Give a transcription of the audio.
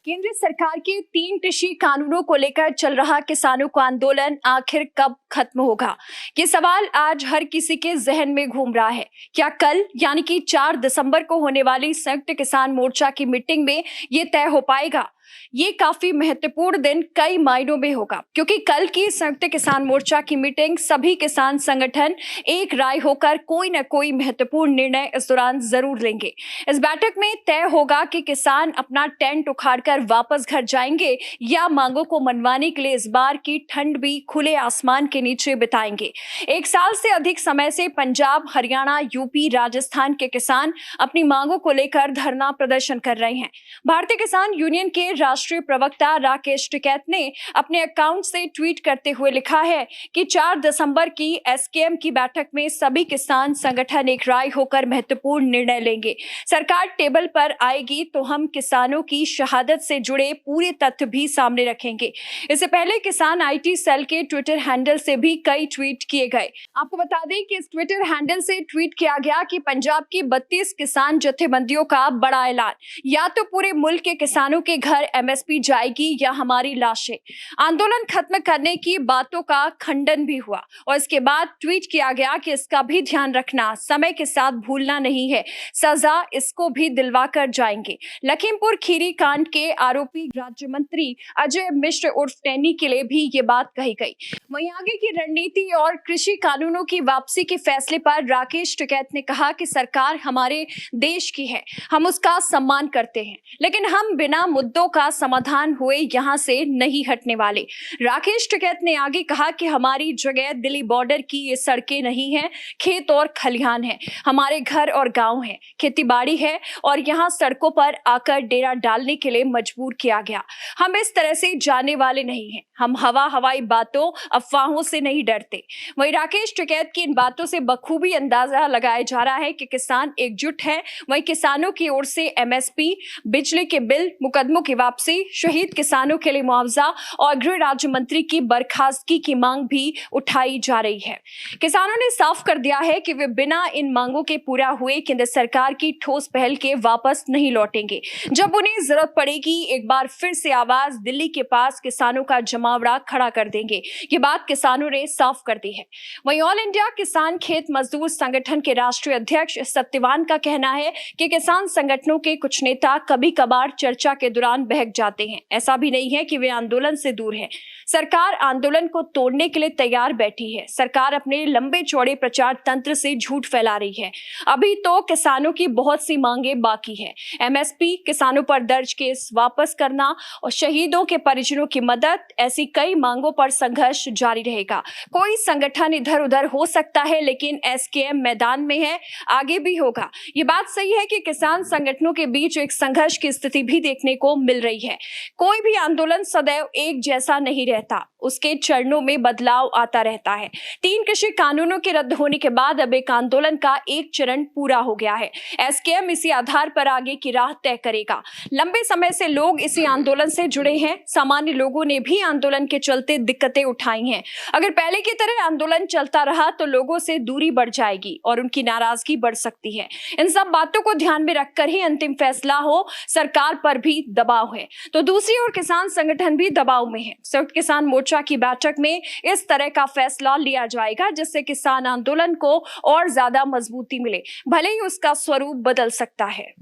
केंद्र सरकार के 3 कृषि कानूनों को लेकर चल रहा किसानों का आंदोलन आखिर कब खत्म होगा? ये सवाल आज हर किसी के जहन में घूम रहा है। क्या कल यानी कि 4 दिसंबर को होने वाली संयुक्त किसान मोर्चा की मीटिंग में ये तय हो पाएगा? ये काफी महत्वपूर्ण दिन कई मायनों में होगा, क्योंकि कल की संयुक्त किसान मोर्चा की मीटिंग सभी किसान संगठन एक राय होकर कोई न कोई महत्वपूर्ण निर्णय इस दौरान जरूर लेंगे। इस बैठक में तय होगा कि किसान अपना टेंट उखाड़कर वापस घर जाएंगे या मांगों को मनवाने के लिए इस बार की ठंड भी खुले आसमान के नीचे बिताएंगे। 1 साल से अधिक समय से पंजाब, हरियाणा, यूपी, राजस्थान के किसान अपनी मांगों को लेकर धरना प्रदर्शन कर रहे हैं। भारतीय किसान यूनियन के राष्ट्रीय प्रवक्ता राकेश टिकैत ने अपने अकाउंट से ट्वीट करते हुए लिखा है कि 4 दिसंबर की एसकेएम की बैठक में सभी किसान संगठन एक राय होकर महत्वपूर्ण निर्णय लेंगे। सरकार टेबल पर आएगी तो हम किसानों की शहादत से जुड़े पूरे तथ्य भी सामने रखेंगे। इससे पहले किसान आईटी सेल के ट्विटर हैंडल से भी कई ट्वीट किए गए। आपको बता दें कि इस ट्विटर हैंडल से ट्वीट किया गया कि पंजाब की 32 किसान जथेबंदियों का बड़ा ऐलान, या तो पूरे मुल्क के किसानों के घर एमएसपी जाएगी या हमारी लाशें। आंदोलन खत्म करने की बातों का खंडन भी हुआ और इसके बाद ट्वीट किया गया कि इसका भी ध्यान रखना, समय के साथ भूलना नहीं है, सजा इसको भी दिलवा कर जाएंगे। लखीमपुर खीरी कांड के आरोपी राज्य मंत्री अजय मिश्र उर्फ टैनी के लिए भी ये बात कही गई। वहीं आगे की रणनीति और कृषि कानूनों की वापसी के फैसले पर राकेश टिकैत ने कहा कि सरकार हमारे देश की है, हम उसका सम्मान करते हैं, लेकिन हम बिना मुद्दों का समाधान हुए यहां से नहीं हटने वाले। राकेश टिकैत ने आगे कहा कि हमारी जगह दिल्ली बॉर्डर की ये सड़कें नहीं है, खेत और खलिहान है, हमारे घर और गांव है, खेतीबाड़ी है और यहां सड़कों पर आकर डेरा डालने के लिए मजबूर किया गया। हम इस तरह से जाने वाले नहीं हैं, हम हवाई बातों, अफवाहों से नहीं डरते। वहीं राकेश टिकैत की इन बातों से बखूबी अंदाजा लगाया जा रहा है कि किसान एकजुट है। वहीं किसानों की ओर से एमएसपी, बिजली के बिल, मुकदमों की वापसी, शहीद किसानों के लिए मुआवजा और गृह राज्य मंत्री की बर्खास्तगी की मांग भी उठाई जा रही है। किसानों ने साफ कर दिया है कि वे बिना इन मांगों के पूरा हुए केंद्र सरकार की ठोस पहल के वापस नहीं लौटेंगे। जब उन्हें जरूरत पड़ेगी एक बार फिर से आवाज दिल्ली के पास किसानों का जमावड़ा खड़ा कर देंगे। ये बात किसानों ने साफ कर दी है। वहीं ऑल इंडिया किसान खेत मजदूर संगठन के राष्ट्रीय अध्यक्ष सत्यवान का कहना है कि किसान संगठनों के कुछ नेता कभी कभार चर्चा के दौरान बहक जाते हैं। ऐसा भी नहीं है कि वे आंदोलन से दूर हैं। सरकार आंदोलन को तोड़ने के लिए तैयार बैठी है। सरकार अपने लंबे चौड़े प्रचार तंत्र से झूठ फैला रही है। अभी तो किसानों की बहुत सी मांगे बाकी है। एमएसपी, किसानों पर दर्ज केस वापस करना और शहीदों के परिजनों की मदद, ऐसी कई मांगों पर संघर्ष जारी रहेगा। कोई संगठन इधर उधर हो सकता है, लेकिन एसकेएम मैदान में है, आगे भी होगा। ये बात सही है कि किसान संगठनों के बीच एक संघर्ष की स्थिति भी देखने को मिल रही है। कोई भी आंदोलन सदैव एक जैसा नहीं रहता, उसके चरणों में बदलाव आता रहता है। 3 कृषि कानूनों के रद्द होने के बाद अब एक आंदोलन का एक चरण पूरा हो गया है। एसकेएम इसी आधार पर आगे की राह तय करेगा। लंबे समय से लोग इसी आंदोलन से जुड़े हैं। सामान्य लोगों ने भी आंदोलन के चलते दिक्कतें उठाई हैं। अगर पहले की तरह आंदोलन चलता रहा तो लोगों से दूरी बढ़ जाएगी और उनकी नाराजगी बढ़ सकती है। इन सब बातों को ध्यान में रखकर ही अंतिम फैसला हो। सरकार पर भी दबाव है तो दूसरी ओर किसान संगठन भी दबाव में है। संयुक्त किसान मोर्चा की बैठक में इस तरह का फैसला लिया जाएगा जिससे किसान आंदोलन को और ज्यादा मजबूती मिले, भले ही उसका स्वरूप बदल सकता है।